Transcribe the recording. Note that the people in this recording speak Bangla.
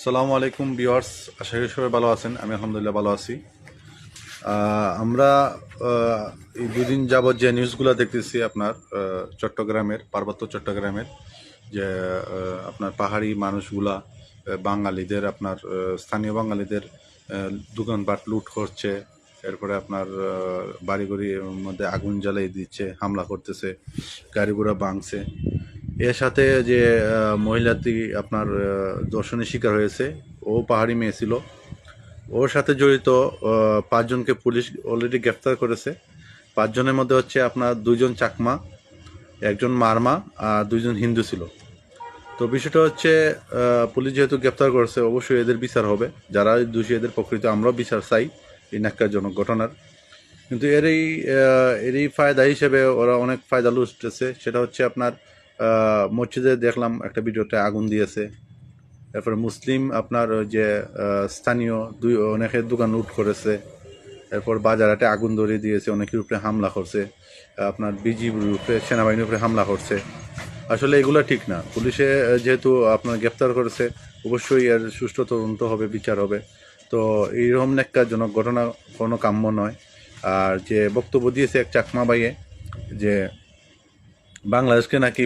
আসসালামু আলাইকুম ভিউয়ার্স, আশা করি সবাই ভালো আছেন। আমি আলহামদুলিল্লাহ ভালো আছি। আমরা এই দুদিন যাবৎ যে নিউজগুলো দেখতেছি আপনার চট্টগ্রামের, পার্বত্য চট্টগ্রামের যে আপনার পাহাড়ি মানুষগুলা বাঙালিদের আপনার স্থানীয় বাঙালিদের দোকানপাট লুট করছে, এরপরে আপনার বাড়িঘড়ির মধ্যে আগুন জ্বালিয়ে দিচ্ছে, হামলা করতেছে, গাড়ি ঘোড়া ভাঙছে। এর সাথে যে মহিলাটি আপনার ধর্ষণের শিকার হয়েছে, ও পাহাড়ি মেয়ে ছিল। ওর সাথে জড়িত 5 জনকে পুলিশ অলরেডি গ্রেফতার করেছে। 5 জনের মধ্যে হচ্ছে আপনার 2 জন চাকমা, 1 জন মারমা আর 2 জন হিন্দু ছিল। তো বিষয়টা হচ্ছে পুলিশ যেহেতু গ্রেফতার করেছে, অবশ্যই এদের বিচার হবে। যারা দোষী এদের প্রকৃত আমরাও বিচার চাই এই ন্যাক্কারজনক ঘটনার। কিন্তু এরই ফায়দা হিসেবে ওরা অনেক ফায়দা লুটতেছে। সেটা হচ্ছে আপনার মসজিদে দেখলাম একটা ভিডিওতে আগুন দিয়েছে। এরপরে মুসলিম আপনার ওই যে স্থানীয় অনেকের দোকান লুট করেছে। এরপর বাজারহাটে আগুন ধরিয়ে দিয়েছে, অনেকের উপরে হামলা করছে, আপনার বিজিবির উপরে, সেনাবাহিনীর উপরে হামলা করছে। আসলে এগুলো ঠিক না। পুলিশে যেহেতু আপনার গ্রেপ্তার করেছে, অবশ্যই এর সুষ্ঠু তদন্ত হবে, বিচার হবে। তো এইরকম ন্যাক্কারজনক ঘটনা কোনো কাম্য নয়। আর যে বক্তব্য দিয়েছে এক চাকমা ভাইয়ে, যে বাংলাদেশকে নাকি